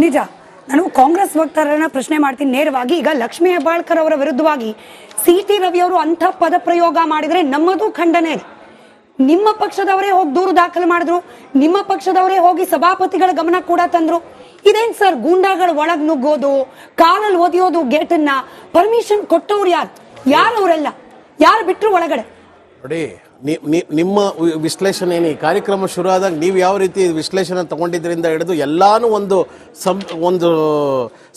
ನಿಜ. ನಾನು ಕಾಂಗ್ರೆಸ್ ವಕ್ತಾರರನ್ನ ಪ್ರಶ್ನೆ ಮಾಡ್ತೀನಿ ನೇರವಾಗಿ. ಈಗ ಲಕ್ಷ್ಮೀ ಹೆಬ್ಬಾಳ್ಕರ್ ಅವರ ವಿರುದ್ಧವಾಗಿ ಸಿ.ಟಿ. ರವಿ ಅವರು ಅಂಥ ಪದ ಪ್ರಯೋಗ ಮಾಡಿದ್ರೆ ನಮ್ಮದು ಖಂಡನೆ ಇದೆ. ನಿಮ್ಮ ಪಕ್ಷದವರೇ ಹೋಗಿ ದೂರು ದಾಖಲು ಮಾಡಿದ್ರು, ನಿಮ್ಮ ಪಕ್ಷದವರೇ ಹೋಗಿ ಸಭಾಪತಿಗಳ ಗಮನ ಕೂಡ ತಂದ್ರು. ಇದೇನ್ ಸರ್ ಗೂಂಡಾಗಳು ಒಳಗ್ ನುಗ್ಗೋದು, ಕಾಲಲ್ಲಿ ಒದಿಯೋದು, ಗೇಟನ್ನ ಪರ್ಮಿಷನ್ ಕೊಟ್ಟವ್ರು ಯಾರು ಅವರೆಲ್ಲ ಯಾರು ಬಿಟ್ರು ಒಳಗಡೆ? ನೋಡಿ, ನಿಮ್ಮ ವಿಶ್ಲೇಷಣೆ ಏನು? ಈ ಕಾರ್ಯಕ್ರಮ ಶುರು ಆದಾಗ ನೀವು ಯಾವ ರೀತಿ ವಿಶ್ಲೇಷಣೆ ತಗೊಂಡಿದ್ರಿಂದ ಹಿಡಿದು ಎಲ್ಲಾನು ಒಂದು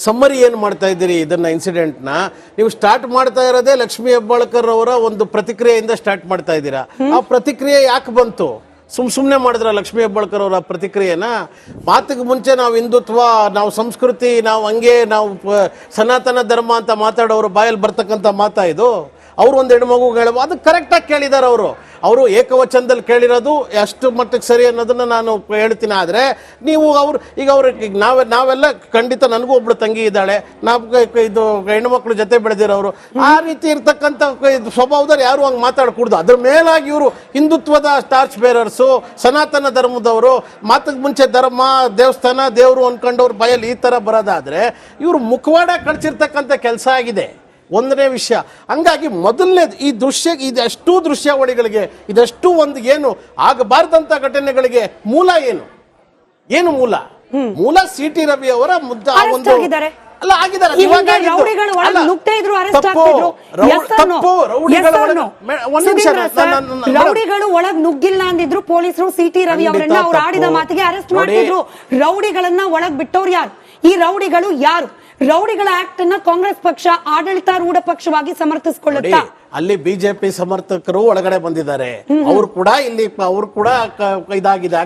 ಸಮ್ಮರಿ ಏನು ಮಾಡ್ತಾ ಇದ್ದೀರಿ ಇದನ್ನ ಇನ್ಸಿಡೆಂಟ್ನ ನೀವು ಸ್ಟಾರ್ಟ್ ಮಾಡ್ತಾ ಇರೋದೇ ಲಕ್ಷ್ಮೀ ಹೆಬ್ಬಾಳ್ಕರ್ ಅವರ ಒಂದು ಪ್ರತಿಕ್ರಿಯೆಯಿಂದ ಸ್ಟಾರ್ಟ್ ಮಾಡ್ತಾ ಇದ್ದೀರಾ. ಆ ಪ್ರತಿಕ್ರಿಯೆ ಯಾಕೆ ಬಂತು? ಸುಮ್ಮನೆ ಮಾಡಿದ್ರ ಲಕ್ಷ್ಮೀ ಹೆಬ್ಬಾಳ್ಕರ್ ಅವರ ಪ್ರತಿಕ್ರಿಯೆನ? ಮಾತಿಗೆ ಮುಂಚೆ ನಾವು ಹಿಂದುತ್ವ, ನಾವು ಸಂಸ್ಕೃತಿ, ನಾವು ಹಂಗೆ, ನಾವು ಸನಾತನ ಧರ್ಮ ಅಂತ ಮಾತಾಡೋರು ಬಾಯಲ್ಲಿ ಬರ್ತಕ್ಕಂಥ ಮಾತಾ ಇದು? ಅವರು ಒಂದು ಹೆಣ್ಮಗು ಹೇಳುವ ಅದು ಕರೆಕ್ಟಾಗಿ ಕೇಳಿದ್ದಾರೆ. ಅವರು ಏಕವಚನದಲ್ಲಿ ಕೇಳಿರೋದು ಎಷ್ಟು ಮಟ್ಟಿಗೆ ಸರಿ ಅನ್ನೋದನ್ನ ನಾನು ಹೇಳ್ತೀನಿ. ಆದರೆ ನೀವು ನಾವೆಲ್ಲ ಖಂಡಿತ, ನನಗೂ ಒಬ್ಳು ತಂಗಿ ಇದ್ದಾಳೆ, ಇದು ಹೆಣ್ಮಕ್ಳು ಜೊತೆ ಬೆಳೆದಿರೋರು, ಆ ರೀತಿ ಇರ್ತಕ್ಕಂಥ ಸ್ವಭಾವದಲ್ಲಿ ಯಾರು ಹಂಗೆ ಮಾತಾಡಕೂಡ್ದು. ಅದ್ರ ಮೇಲಾಗಿ ಇವರು ಹಿಂದುತ್ವದ ಟಾರ್ಚ್ ಬೇರರ್ಸು, ಸನಾತನ ಧರ್ಮದವರು, ಮಾತಿಗೆ ಮುಂಚೆ ಧರ್ಮ, ದೇವಸ್ಥಾನ, ದೇವರು ಅನ್ಕೊಂಡವ್ರ ಬಾಯಲ್ಲಿ ಈ ಥರ ಬರೋದಾದರೆ ಇವರು ಮುಖವಾಡ ಕಳಿಸಿರ್ತಕ್ಕಂಥ ಕೆಲಸ ಆಗಿದೆ. ಒಂದನೇ ವಿಷಯ. ಹಂಗಾಗಿ ಮೊದಲನೇದು ಈ ಇದೆಷ್ಟು ದೃಶ್ಯಾವಳಿಗಳಿಗೆ, ಇದೆಷ್ಟು ಒಂದು ಏನು ಆಗಬಾರ್ದಂತ ಘಟನೆಗಳಿಗೆ ಮೂಲ ಏನು ಮೂಲ ಸಿ.ಟಿ. ರವಿ ಅವರ ರೌಡಿಗಳು ಒಳಗ್ ನುಗ್ಗಿಲ್ಲ ಅಂದಿದ್ರು ಪೊಲೀಸರು ಸಿ.ಟಿ. ರವಿ ಅವರನ್ನ ಅವ್ರು ಆಡಿದ ಮಾತಿಗೆ ಅರೆಸ್ಟ್ ಮಾಡ್ತಿದ್ರು. ರೌಡಿಗಳನ್ನ ಒಳಗ್ ಬಿಟ್ಟವ್ರು ಯಾರು? ಈ ರೌಡಿಗಳು ಯಾರು? ರೌಡಿಗಳ ಆಕ್ಟ್ ಅನ್ನ ಕಾಂಗ್ರೆಸ್ ಪಕ್ಷ ಆಡಳಿತಾರೂಢ ಪಕ್ಷವಾಗಿ ಸಮರ್ಥಿಸಿಕೊಳ್ಳುತ್ತಾ? ಅಲ್ಲಿ ಬಿಜೆಪಿ ಸಮರ್ಥಕರು ಒಳಗಡೆ ಬಂದಿದ್ದಾರೆ. ಅವರು ಕೂಡ ಇದಾಗಿದೆ.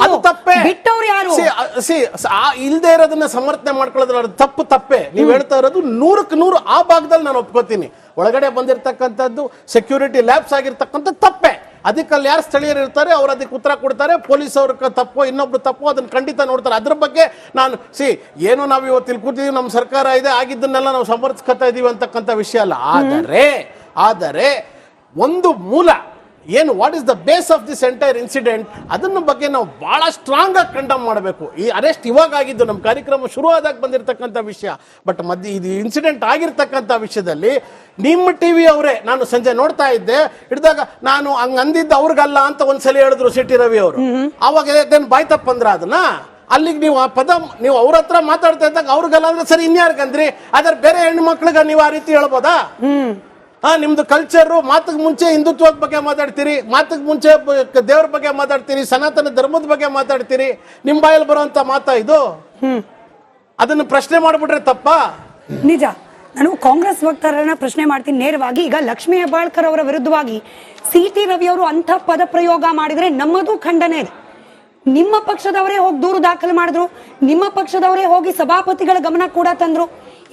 ಅದು ತಪ್ಪೇ. ಬಿಟ್ಟವ್ರು ಯಾರು? ಇಲ್ದೇ ಇರೋದನ್ನ ಸಮರ್ಥನೆ ಮಾಡ್ಕೊಳ್ಳೋದ್ರ ತಪ್ಪೇ. ನೀವು ಹೇಳ್ತಾ ಇರೋದು 100% ಆ ಭಾಗದಲ್ಲಿ ನಾನು ಒಪ್ಕೋತೀನಿ. ಒಳಗಡೆ ಬಂದಿರತಕ್ಕಂಥದ್ದು ಸೆಕ್ಯೂರಿಟಿ ಲ್ಯಾಬ್ಸ್ ಆಗಿರ್ತಕ್ಕಂಥ ತಪ್ಪೇ. ಅದಕ್ಕಲ್ಲಿ ಯಾರು ಸ್ಥಳೀಯರು ಇರ್ತಾರೆ ಅವ್ರು ಅದಕ್ಕೆ ಉತ್ತರ ಕೊಡ್ತಾರೆ. ಪೊಲೀಸ್ ಅವ್ರ ತಪ್ಪು, ಇನ್ನೊಬ್ರು ತಪ್ಪು, ಅದನ್ನ ಖಂಡಿತ ನೋಡ್ತಾರೆ. ಅದ್ರ ಬಗ್ಗೆ ನಾನು ಏನು ನಾವು ಇವತ್ತು ಇಲ್ಲಿ ಕೂತಿದ್ದೀವಿ, ನಮ್ಮ ಸರ್ಕಾರ ಇದೆ, ಆಗಿದ್ದನ್ನೆಲ್ಲ ನಾವು ಸಮರ್ಥಿಸ್ಕೊತಾ ಇದೀವಿ ಅಂತಕ್ಕಂಥ ವಿಷಯ ಅಲ್ಲ. ಆದರೆ ಒಂದು ಮೂಲ ಏನು, what is the base of this entire incident, ಅದನ್ನ ಬಗ್ಗೆ ನಾವು ಬಹಳ ಸ್ಟ್ರಾಂಗ್ ಆಗಿ ಕಂಡಮ್ ಮಾಡಬೇಕು. ಈ ಅರೆಸ್ಟ್ ಇವಾಗ ಆಗಿದ್ದು, ನಮ್ಮ ಕಾರ್ಯಕ್ರಮ ಶುರು ಆದಾಗ ಬಂದಿರತಕ್ಕಂಥ ವಿಷಯ. ಬಟ್ ಇದು ಇನ್ಸಿಡೆಂಟ್ ಆಗಿರ್ತಕ್ಕಂಥ ವಿಷಯದಲ್ಲಿ ನಿಮ್ಮ ಟಿವಿ ಅವರೇ, ನಾನು ಸಂಜೆ ನೋಡ್ತಾ ಇದ್ದೆ, ಹಿಡಿದಾಗ ನಾನು ಹಂಗ ಅಂದಿದ್ದು ಅವ್ರಿಗಲ್ಲ ಅಂತ ಒಂದ್ಸಲ ಹೇಳಿದ್ರು ಸಿ.ಟಿ. ರವಿ ಅವರು. ಅವಾಗ ಬಾಯ್ ತಪ್ಪಂದ್ರ ಅದನ್ನ ಅಲ್ಲಿಗೆ ನೀವು ಆ ಪದ ನೀವು ಅವ್ರ ಹತ್ರ ಮಾತಾಡ್ತಾ ಇದ್ದಾಗ ಅವ್ರಿಗಲ್ಲ ಅಂದ್ರೆ ಸರಿ ಇನ್ಯಾರ್ಗಂದ್ರಿ? ಆದ್ರೆ ಬೇರೆ ಹೆಣ್ಣು ಮಕ್ಳಿಗೆ ನೀವು ಆ ರೀತಿ ಹೇಳ್ಬೋದಾ? ನಿಮ್ದು ಕಲ್ಚರ್, ಮಾತಿಗೆ ಮುಂಚೆ ಹಿಂದುತ್ವದ ಬಗ್ಗೆ ಮಾತಾಡ್ತೀರಿ, ಮಾತಿಗೆ ಮುಂಚೆ ದೇವ್ರ ಬಗ್ಗೆ ಮಾತಾಡ್ತೀರಿ, ಸನಾತನ ಧರ್ಮದ ಬಗ್ಗೆ ಮಾತಾಡ್ತೀರಿ. ನಿಮ್ ಬಾಯಲ್ಲಿ ಬರುವಂತ ಮಾತಾ ಇದು? ಅದನ್ನು ಪ್ರಶ್ನೆ ಮಾಡ್ಬಿಟ್ರೆ ತಪ್ಪಾ? ನಿಜ. ನಾನು ಕಾಂಗ್ರೆಸ್ ವಕ್ತಾರರನ್ನ ಪ್ರಶ್ನೆ ಮಾಡ್ತೀನಿ ನೇರವಾಗಿ. ಈಗ ಲಕ್ಷ್ಮೀ ಹೆಬ್ಬಾಳ್ಕರ್ ಅವರ ವಿರುದ್ಧವಾಗಿ ಸಿ.ಟಿ. ರವಿ ಅವರು ಅಂಥ ಪದ ಪ್ರಯೋಗ ಮಾಡಿದ್ರೆ ನಮ್ಮದು ಖಂಡನೆ ಇದೆ. ನಿಮ್ಮ ಪಕ್ಷದವರೇ ಹೋಗಿ ದೂರು ದಾಖಲು ಮಾಡಿದ್ರು, ನಿಮ್ಮ ಪಕ್ಷದವರೇ ಹೋಗಿ ಸಭಾಪತಿಗಳ ಗಮನ ಕೂಡ ತಂದ್ರು.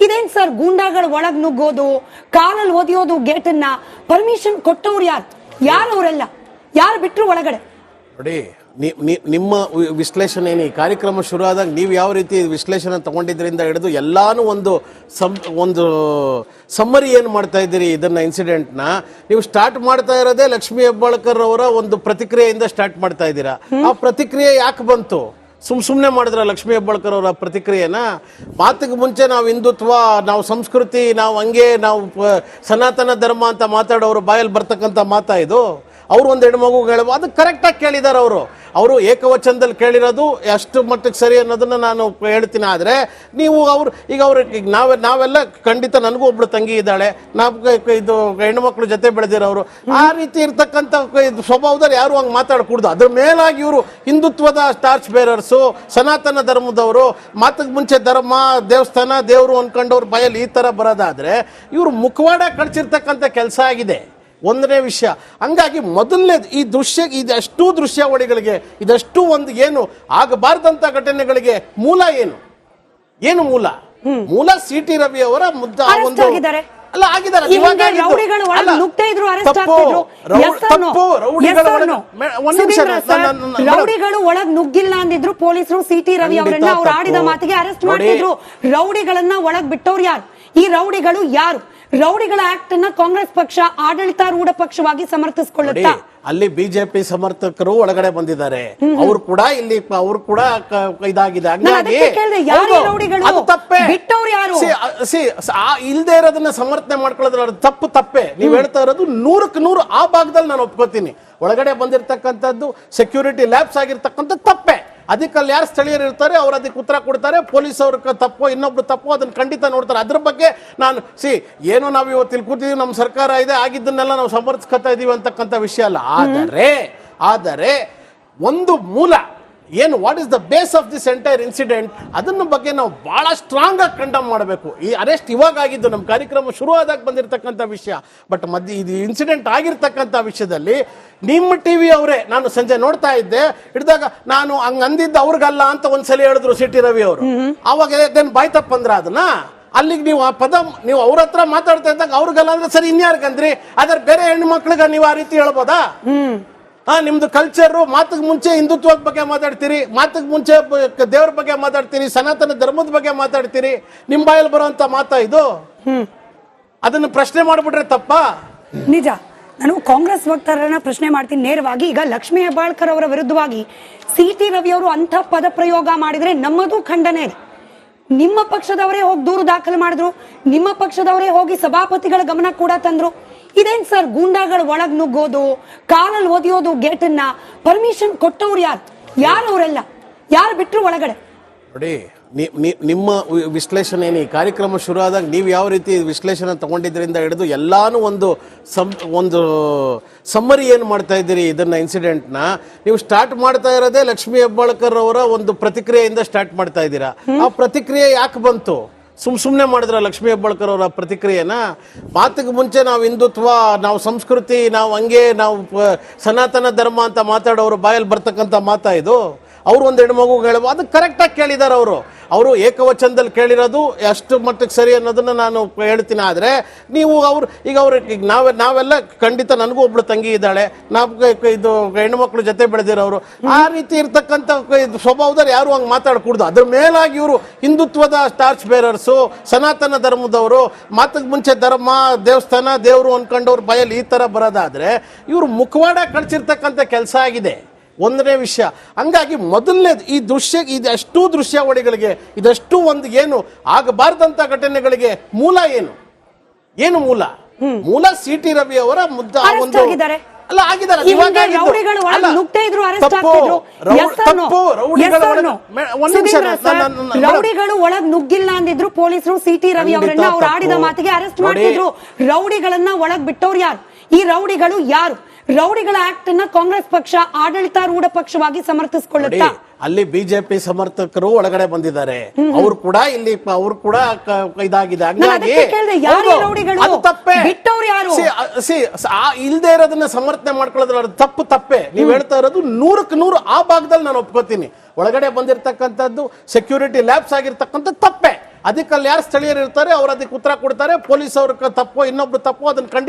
ಇದೇನ್ ಸರ್ ಗೂಂಡಾಗಳು ಒಳಗ್ ನುಗ್ಗೋದು, ಕಾಲಲ್ಲಿ ಒದಿಯೋದು, ಗೇಟನ್ನ ಪರ್ಮಿಷನ್ ಕೊಟ್ಟವ್ರು ಯಾರು ಅವರೆಲ್ಲ ಯಾರು ಬಿಟ್ರು ಒಳಗಡೆ? ನೋಡಿ, ನಿಮ್ಮ ವಿಶ್ಲೇಷಣೆ ಏನು? ಈ ಕಾರ್ಯಕ್ರಮ ಶುರು ಆದಾಗ ನೀವು ಯಾವ ರೀತಿ ವಿಶ್ಲೇಷಣೆ ತಗೊಂಡಿದ್ರಿಂದ ಹಿಡಿದು ಎಲ್ಲಾನು ಒಂದು ಸಮ್ಮರಿ ಏನು ಮಾಡ್ತಾ ಇದ್ದೀರಿ ಇದನ್ನ ಇನ್ಸಿಡೆಂಟ್ನ ನೀವು ಸ್ಟಾರ್ಟ್ ಮಾಡ್ತಾ ಇರೋದೇ ಲಕ್ಷ್ಮೀ ಹೆಬ್ಬಾಳ್ಕರ್ ಅವರ ಒಂದು ಪ್ರತಿಕ್ರಿಯೆಯಿಂದ ಸ್ಟಾರ್ಟ್ ಮಾಡ್ತಾ ಇದ್ದೀರಾ. ಆ ಪ್ರತಿಕ್ರಿಯೆ ಯಾಕೆ ಬಂತು? ಸುಮ್ಮನೆ ಮಾಡಿದ್ರ ಲಕ್ಷ್ಮೀ ಹೆಬ್ಬಾಳ್ಕರ್ ಅವರ ಪ್ರತಿಕ್ರಿಯೆನ? ಮಾತಿಗೆ ಮುಂಚೆ ನಾವು ಹಿಂದುತ್ವ, ನಾವು ಸಂಸ್ಕೃತಿ, ನಾವು ಹಂಗೆ, ನಾವು ಸನಾತನ ಧರ್ಮ ಅಂತ ಮಾತಾಡೋರು ಬಾಯಲ್ಲಿ ಬರ್ತಕ್ಕಂಥ ಮಾತಾ ಇದು? ಅವರು ಒಂದು ಹೆಣ್ಮಗು ಹೇಳುವ ಅದು ಕರೆಕ್ಟಾಗಿ ಕೇಳಿದ್ದಾರೆ. ಅವರು ಏಕವಚನದಲ್ಲಿ ಕೇಳಿರೋದು ಎಷ್ಟು ಮಟ್ಟಿಗೆ ಸರಿ ಅನ್ನೋದನ್ನ ನಾನು ಹೇಳ್ತೀನಿ. ಆದರೆ ನೀವು ನಾವೆಲ್ಲ ಖಂಡಿತ, ನನಗೂ ಒಬ್ಳು ತಂಗಿ ಇದ್ದಾಳೆ, ಇದು ಹೆಣ್ಮಕ್ಳು ಜೊತೆ ಬೆಳೆದಿರೋರು, ಆ ರೀತಿ ಇರ್ತಕ್ಕಂಥ ಸ್ವಭಾವದಲ್ಲಿ ಯಾರು ಹಂಗೆ ಮಾತಾಡಕೂಡ್ದು. ಅದ್ರ ಮೇಲಾಗಿ ಇವರು ಹಿಂದುತ್ವದ ಟಾರ್ಚ್ ಬೇರರ್ಸು, ಸನಾತನ ಧರ್ಮದವರು, ಮಾತಿಗೆ ಮುಂಚೆ ಧರ್ಮ, ದೇವಸ್ಥಾನ, ದೇವರು ಅನ್ಕೊಂಡವ್ರ ಬಾಯಲ್ಲಿ ಈ ಥರ ಬರೋದಾದರೆ ಇವರು ಮುಖವಾಡ ಕಳಿಸಿರ್ತಕ್ಕಂಥ ಕೆಲಸ ಆಗಿದೆ. ಒಂದನೇ ವಿಷಯ. ಹಂಗಾಗಿ ಮೊದಲನೇದು ಇದೆಷ್ಟು ದೃಶ್ಯಾವಳಿಗಳಿಗೆ, ಇದೆಷ್ಟು ಒಂದು ಏನು ಆಗಬಾರ್ದಂತ ಘಟನೆಗಳಿಗೆ ಮೂಲ ಏನು ಮೂಲ ಸಿ.ಟಿ. ರವಿ ಅವರ ಅಲ್ಲ ಆಗಿದ್ದಾರೆ. ರೌಡಿಗಳು ಒಳಗ್ ನುಗ್ಗಿಲ್ಲ ಅಂದಿದ್ರು ಪೊಲೀಸರು ಸಿ.ಟಿ. ರವಿ ಅವರನ್ನ ಅವ್ರು ಆಡಿದ ಮಾತಿಗೆ ಅರೆಸ್ಟ್ ಮಾಡ್ತಿದ್ರು. ರೌಡಿಗಳನ್ನ ಒಳಗ್ ಬಿಟ್ಟವ್ರು ಯಾರು? ಈ ರೌಡಿಗಳು ಯಾರು? ರೌಡಿಗಳ ಆಕ್ಟ್ ಅನ್ನ ಕಾಂಗ್ರೆಸ್ ಪಕ್ಷ ಆಡಳಿತಾರೂಢ ಪಕ್ಷವಾಗಿ ಸಮರ್ಥಿಸಿಕೊಳ್ಳುತ್ತಾ? ಅಲ್ಲಿ ಬಿಜೆಪಿ ಸಮರ್ಥಕರು ಒಳಗಡೆ ಬಂದಿದ್ದಾರೆ. ಅವರು ಕೂಡ ಇಲ್ಲಿ ಅವರು ಕೂಡ ಇದಾಗಿದೆ. ಹಂಗಾಗಿ ಅದು ತಪ್ಪೇ. ಇಲ್ದೇ ಇರೋದನ್ನ ಸಮರ್ಥನೆ ಮಾಡ್ಕೊಳ್ಳೋದ್ರ ತಪ್ಪೇ. ನೀವ್ ಹೇಳ್ತಾ ಇರೋದು 100% ಆ ಭಾಗದಲ್ಲಿ ನಾನು ಒಪ್ಕೋತೀನಿ. ಒಳಗಡೆ ಬಂದಿರತಕ್ಕಂಥದ್ದು ಸೆಕ್ಯೂರಿಟಿ ಲ್ಯಾಬ್ಸ್ ಆಗಿರ್ತಕ್ಕಂಥ ತಪ್ಪೇ. ಅದಕ್ಕಲ್ಲಿ ಯಾರು ಸ್ಥಳೀಯರು ಇರ್ತಾರೆ ಅವ್ರು ಅದಕ್ಕೆ ಉತ್ತರ ಕೊಡ್ತಾರೆ. ಪೊಲೀಸ್ ಅವ್ರ ತಪ್ಪೋ ಇನ್ನೊಬ್ರು ತಪ್ಪೋ ಅದನ್ನ ಖಂಡಿತ ನೋಡ್ತಾರೆ. ಅದ್ರ ಬಗ್ಗೆ ನಾನು ಏನೋ ನಾವು ಇವತ್ತು ಇಲ್ಲಿ ಕೂತಿದೀವಿ, ನಮ್ಮ ಸರ್ಕಾರ ಇದೆ, ಆಗಿದ್ದನ್ನೆಲ್ಲ ನಾವು ಸಮರ್ಥಿಸ್ಕೊತಾ ಇದೀವಿ ಅಂತಕ್ಕಂಥ ವಿಷಯ ಅಲ್ಲ. ಆದರೆ ಒಂದು ಮೂಲ ಏನು, what is the base of this entire incident, ಅದನ್ನ ಬಗ್ಗೆ ನಾವು ಬಹಳ ಸ್ಟ್ರಾಂಗ್ ಆಗಿ ಕಂಡಮ್ ಮಾಡಬೇಕು. ಈ ಅರೆಸ್ಟ್ ಇವಾಗ ಆಗಿದ್ದು ನಮ್ಮ ಕಾರ್ಯಕ್ರಮ ಶುರು ಆದಾಗ ಬಂದಿರತಕ್ಕಂಥ ವಿಷಯ. ಬಟ್ ಇದು ಇನ್ಸಿಡೆಂಟ್ ಆಗಿರ್ತಕ್ಕಂಥ ವಿಷಯದಲ್ಲಿ ನಿಮ್ಮ ಟಿವಿ ಅವರೇ, ನಾನು ಸಂಜೆ ನೋಡ್ತಾ ಇದ್ದೆ, ಹಿಡಿದಾಗ ನಾನು ಹಂಗ ಅಂದಿದ್ದು ಅವ್ರಿಗಲ್ಲ ಅಂತ ಒಂದ್ಸಲ ಹೇಳಿದ್ರು ಸಿಟಿ ರವಿ ಅವರು. ಅವಾಗ ಬಾಯ್ ತಪ್ಪಂದ್ರ ಅದನ್ನ ಅಲ್ಲಿಗೆ ನೀವು ಆ ಪದ ನೀವು ಅವ್ರ ಹತ್ರ ಮಾತಾಡ್ತಾ ಇದ್ದಾಗ ಅವ್ರಿಗಲ್ಲ ಅಂದ್ರೆ ಸರಿ ಇನ್ಯಾರ್ಗಂದ್ರಿ? ಅದ್ರ ಬೇರೆ ಹೆಣ್ಣು ಮಕ್ಳಿಗೆ ನೀವು ಆ ರೀತಿ ಹೇಳ್ಬೋದಾ? ನಿಮ್ದು ಕಲ್ಚರು, ಮಾತಿಗೆ ಮುಂಚೆ ಹಿಂದುತ್ವದ ಬಗ್ಗೆ ಮಾತಾಡ್ತೀರಿ, ಮಾತಿಗೆ ಮುಂಚೆ ದೇವ್ರ ಬಗ್ಗೆ ಮಾತಾಡ್ತೀರಿ, ಸನಾತನ ಧರ್ಮದ ಬಗ್ಗೆ ಮಾತಾಡ್ತೀರಿ. ನಿಮ್ ಬಾಯಲ್ಲಿ ಬರುವಂತ ಮಾತಾ ಇದು? ಅದನ್ನು ಪ್ರಶ್ನೆ ಮಾಡ್ಬಿಟ್ರೆ ತಪ್ಪಾ? ನಿಜ. ನಾನು ಕಾಂಗ್ರೆಸ್ ವಕ್ತಾರರನ್ನ ಪ್ರಶ್ನೆ ಮಾಡ್ತೀನಿ ನೇರವಾಗಿ. ಈಗ ಲಕ್ಷ್ಮೀ ಹೆಬ್ಬಾಳ್ಕರ್ ಅವರ ವಿರುದ್ಧವಾಗಿ ಸಿಟಿ ರವಿ ಅವರು ಅಂತ ಪದ ಪ್ರಯೋಗ ಮಾಡಿದ್ರೆ ನಮ್ಮದು ಖಂಡನೆ ಇದೆ. ನಿಮ್ಮ ಪಕ್ಷದವರೇ ಹೋಗಿ ದೂರು ದಾಖಲು ಮಾಡಿದ್ರು, ನಿಮ್ಮ ಪಕ್ಷದವರೇ ಹೋಗಿ ಸಭಾಪತಿಗಳ ಗಮನ ಕೂಡ ತಂದ್ರು. ಇದೇನ್ ಸರ್, ಗೂಂಡಾಗಳು ಒಳಗ್ ನುಗ್ಗೋದು, ಕಾಲಲ್ಲಿ ಒದಿಯೋದು, ಗೇಟನ್ನ ಪರ್ಮಿಷನ್ ಕೊಟ್ಟವ್ರು ಯಾರು ಅವರೆಲ್ಲ? ಯಾರು ಬಿಟ್ರು ಒಳಗಡೆ? ನೋಡಿ, ನಿಮ್ಮ ವಿಶ್ಲೇಷಣೆ ಏನು, ಈ ಕಾರ್ಯಕ್ರಮ ಶುರು ಆದಾಗ ನೀವು ಯಾವ ರೀತಿ ವಿಶ್ಲೇಷಣೆ ತಗೊಂಡಿದ್ರಿಂದ ಹಿಡಿದು ಎಲ್ಲಾನು ಒಂದು ಸಮ್ಮರಿ ಏನು ಮಾಡ್ತಾ ಇದ್ದೀರಿ ಇದನ್ನ ಇನ್ಸಿಡೆಂಟ್ನ, ನೀವು ಸ್ಟಾರ್ಟ್ ಮಾಡ್ತಾ ಇರೋದೇ ಲಕ್ಷ್ಮೀ ಹೆಬ್ಬಾಳ್ಕರ್ ಅವರ ಒಂದು ಪ್ರತಿಕ್ರಿಯೆಯಿಂದ ಸ್ಟಾರ್ಟ್ ಮಾಡ್ತಾ ಇದ್ದೀರಾ. ಆ ಪ್ರತಿಕ್ರಿಯೆ ಯಾಕೆ ಬಂತು? ಸುಮ್ಮನೆ ಮಾಡಿದ್ರ ಲಕ್ಷ್ಮೀ ಹೆಬ್ಬಾಳ್ಕರ್ ಅವರ ಪ್ರತಿಕ್ರಿಯೆನ? ಮಾತಿಗೆ ಮುಂಚೆ ನಾವು ಹಿಂದುತ್ವ, ನಾವು ಸಂಸ್ಕೃತಿ, ನಾವು ಹಂಗೆ, ನಾವು ಸನಾತನ ಧರ್ಮ ಅಂತ ಮಾತಾಡೋರು ಬಾಯಲ್ಲಿ ಬರ್ತಕ್ಕಂಥ ಮಾತಾ ಇದು? ಅವರು ಒಂದು ಹೆಣ್ಮಗು ಹೇಳುವ ಅದು ಕರೆಕ್ಟಾಗಿ ಕೇಳಿದ್ದಾರೆ. ಅವರು ಏಕವಚನದಲ್ಲಿ ಕೇಳಿರೋದು ಎಷ್ಟು ಮಟ್ಟಿಗೆ ಸರಿ ಅನ್ನೋದನ್ನ ನಾನು ಹೇಳ್ತೀನಿ. ಆದರೆ ನೀವು ನಾವೆಲ್ಲ ಖಂಡಿತ, ನನಗೂ ಒಬ್ಳು ತಂಗಿ ಇದ್ದಾಳೆ, ಇದು ಹೆಣ್ಮಕ್ಳು ಜೊತೆ ಬೆಳೆದಿರೋರು, ಆ ರೀತಿ ಇರ್ತಕ್ಕಂಥ ಸ್ವಭಾವದಲ್ಲಿ ಯಾರು ಹಂಗೆ ಮಾತಾಡಕೂಡ್ದು. ಅದ್ರ ಮೇಲಾಗಿ ಇವರು ಹಿಂದುತ್ವದ ಟಾರ್ಚ್ ಬೇರರ್ಸು, ಸನಾತನ ಧರ್ಮದವರು, ಮಾತಿಗೆ ಮುಂಚೆ ಧರ್ಮ, ದೇವಸ್ಥಾನ, ದೇವರು ಅನ್ಕೊಂಡವ್ರ ಬಾಯಲ್ಲಿ ಈ ಥರ ಬರೋದಾದ್ರೆ ಇವರು ಮುಖವಾಡ ಕಳಿಸಿರ್ತಕ್ಕಂಥ ಕೆಲಸ ಆಗಿದೆ. ಒಂದನೇ ವಿಷಯ. ಹಂಗಾಗಿ ಮೊದಲನೇದು ಈ ಇದೆಷ್ಟು ದೃಶ್ಯಾವಳಿಗಳಿಗೆ, ಇದಷ್ಟು ಒಂದು ಏನು ಆಗಬಾರ್ದಂತ ಘಟನೆಗಳಿಗೆ ಮೂಲ ಏನು ಮೂಲ ಸಿಟಿ ರವಿ ಅವರ ಅಲ್ಲ ಆಗಿದ್ದಾರೆ. ರೌಡಿಗಳು ಒಳಗ್ ನುಗ್ಗಿಲ್ಲ ಅಂದಿದ್ರು ಪೊಲೀಸರು ಸಿಟಿ ರವಿ ಅವರನ್ನ ಅವ್ರು ಆಡಿದ ಮಾತಿಗೆ ಅರೆಸ್ಟ್ ಮಾಡ್ತಿದ್ರು. ರೌಡಿಗಳನ್ನ ಒಳಗ್ ಬಿಟ್ಟವ್ರು ಯಾರು? ಈ ರೌಡಿಗಳು ಯಾರು? ರೌಡಿಗಳ ಆಕ್ಟ್ ಅನ್ನ ಕಾಂಗ್ರೆಸ್ ಪಕ್ಷ ಆಡಳಿತಾರೂಢ ಪಕ್ಷವಾಗಿ ಸಮರ್ಥಿಸಿಕೊಳ್ಳುತ್ತಾ? ಅಲ್ಲಿ ಬಿಜೆಪಿ ಸಮರ್ಥಕರು ಒಳಗಡೆ ಬಂದಿದ್ದಾರೆ. ಅವರು ಕೂಡ ಇದಾಗಿದೆ. ಹಂಗಾಗಿ ಅದು ತಪ್ಪೇ. ಇಲ್ದೇ ಇರೋದನ್ನ ಸಮರ್ಥನೆ ಮಾಡ್ಕೊಳ್ಳೋದ್ರ ತಪ್ಪೇ. ನೀವ್ ಹೇಳ್ತಾ ಇರೋದು 100% ಆ ಭಾಗದಲ್ಲಿ ನಾನು ಒಪ್ಕೋತೀನಿ. ಒಳಗಡೆ ಬಂದಿರತಕ್ಕಂಥದ್ದು ಸೆಕ್ಯೂರಿಟಿ ಲ್ಯಾಬ್ಸ್ ಆಗಿರ್ತಕ್ಕಂಥ ತಪ್ಪೇ. ಅದಕ್ಕಲ್ಲಿ ಯಾರು ಸ್ಥಳೀಯರು ಇರ್ತಾರೆ ಅವ್ರು ಅದಕ್ಕೆ ಉತ್ತರ ಕೊಡ್ತಾರೆ. ಪೊಲೀಸ್ ಅವ್ರ ತಪ್ಪೋ ಇನ್ನೊಬ್ರು ತಪ್ಪೋ ಅದನ್ನ ಖಂಡಿತ